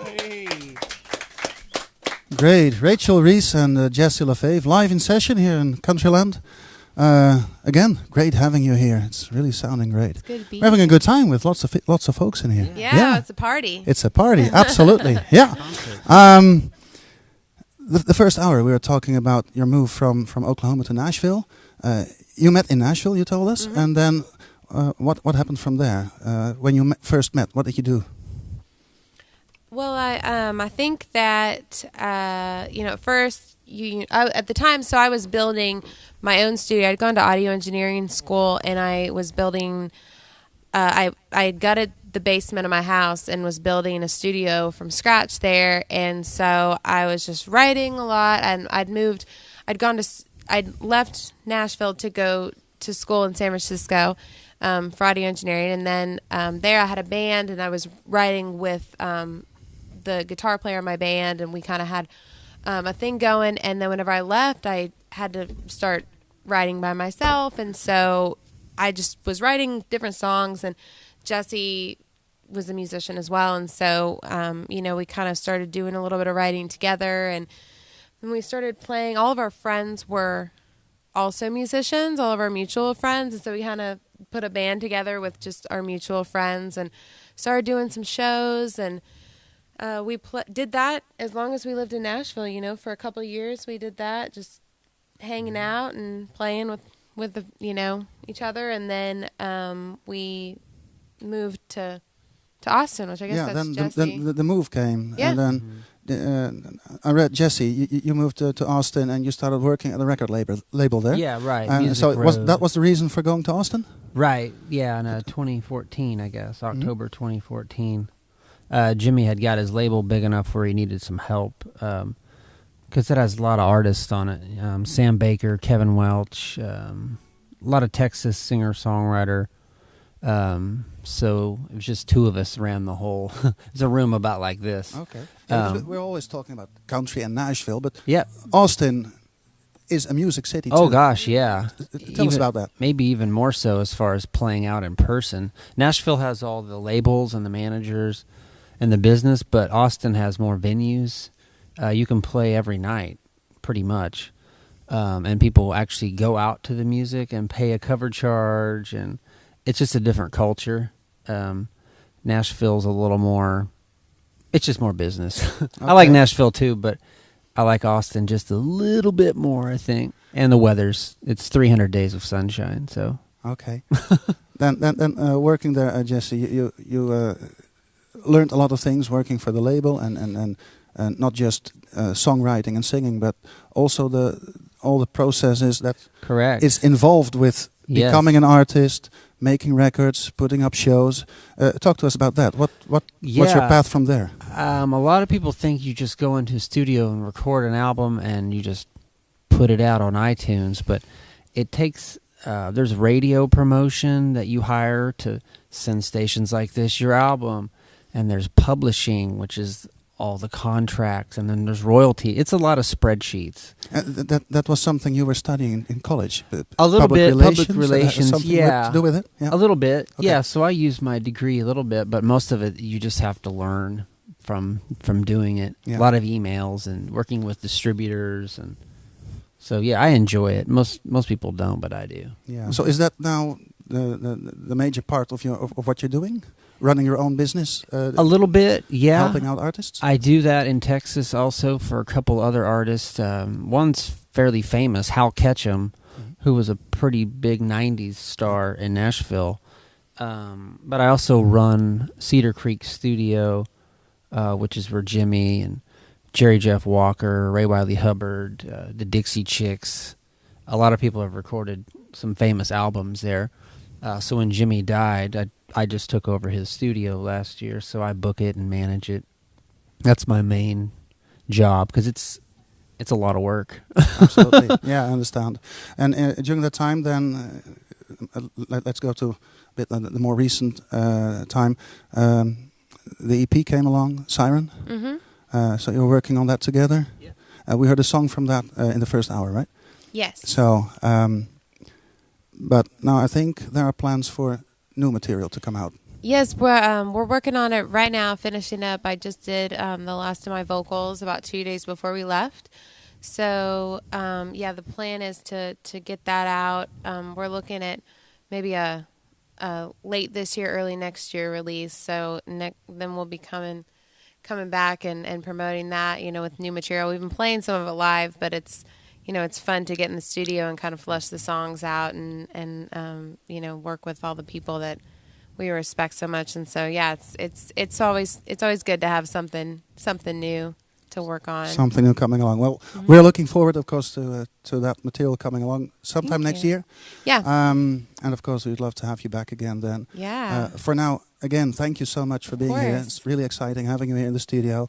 Hey. Great. Rachel Reese and Jesse LaFave live in session here in Countryland. Again, great having you here. It's really sounding great. It's good to be We're having here. a good time with lots of folks in here. Yeah, it's a party. It's a party, absolutely. Yeah. The first hour we were talking about your move from Oklahoma to Nashville. You met in Nashville, you told us, and then what happened from there? When you first met, what did you do? Well, I think that at first at the time, so I was building my own studio. I'd gone to audio engineering school, and I was building. I gutted the basement of my house and was building a studio from scratch there, and so I was just writing a lot. And I'd left Nashville to go to school in San Francisco for audio engineering, and then there I had a band, and I was writing with the guitar player in my band, and we kind of had a thing going. And then whenever I left, I had to start writing by myself, and so I just was writing different songs, and Jesse was a musician as well, and so we kind of started doing a little bit of writing together, and then we started playing. All of our friends were also musicians, all of our mutual friends, and so we kind of put a band together with just our mutual friends and started doing some shows, and we did that as long as we lived in Nashville. For a couple of years we did that, just hanging out and playing with each other, and then we moved to Austin, which I guess that's Jesse. Then the move came, Yeah. and then I read Jesse. You moved to Austin, and you started working at the record label there. Yeah, right. And Music so Road. that was the reason for going to Austin. Right. Yeah, in 2014, I guess, October 2014. Jimmy had got his label big enough where he needed some help, because it has a lot of artists on it. Sam Baker, Kevin Welch, a lot of Texas singer-songwriter. So it was just two of us ran the whole. It's a room about like this. Okay. We're always talking about country and Nashville, but Yeah. Austin is a music city too. Oh gosh, yeah. Tell us about that. Maybe even more so as far as playing out in person. Nashville has all the labels and the managers and the business, but Austin has more venues. You can play every night, pretty much, and people actually go out to the music and pay a cover charge, and it's just a different culture. Nashville's a little more. It's just more business. Okay. I like Nashville too, but I like Austin just a little bit more, I think. And the weather's, it's 300 days of sunshine, so. Okay. then working there, Jesse, you learned a lot of things working for the label, and not just songwriting and singing, but also all the processes that Correct. is involved with becoming an artist, making records, putting up shows. Talk to us about that. What's your path from there? A lot of people think you just go into a studio and record an album and you just put it out on iTunes, but it takes, there's radio promotion that you hire to send stations like this your album, and there's publishing, which is all the contracts, and then there's royalty. It's a lot of spreadsheets. That was something you were studying in college? A little bit, public Has relations, something to do with it? Yeah. A little bit, Okay. yeah. So I use my degree a little bit, but most of it you just have to learn from doing it. Yeah. A lot of emails and working with distributors, and so yeah, I enjoy it. Most people don't, but I do. Yeah. So is that now the major part of what you're doing? Running your own business? A little bit, yeah. Helping out artists? I do that in Texas also for a couple other artists. One's fairly famous, Hal Ketchum, who was a pretty big 90s star in Nashville. But I also run Cedar Creek Studio, which is where Jimmy and Jerry Jeff Walker, Ray Wiley Hubbard, the Dixie Chicks, a lot of people have recorded some famous albums there. So when Jimmy died, I just took over his studio last year, so I book it and manage it. That's my main job, because it's a lot of work. Absolutely. Yeah, I understand. And during that time, then, let's go to a bit the more recent time. The EP came along, Siren. Mm-hmm. So you were working on that together. Yeah. We heard a song from that in the first hour, right? Yes. So, but now I think there are plans for new material to come out. Yes, we're working on it right now, finishing up. I just did the last of my vocals about 2 days before we left. So yeah, the plan is to get that out. We're looking at maybe a late this year, early next year release. So then we'll be coming back and promoting that, with new material. We've been playing some of it live, but it's it's fun to get in the studio and kind of flesh the songs out and work with all the people that we respect so much. And so yeah, it's always good to have something new to work on. Something new coming along. Well, we're looking forward, of course, to that material coming along sometime next year. Yeah. And of course, we'd love to have you back again then. Yeah. For now, again, thank you so much for being here. It's really exciting having you here in the studio.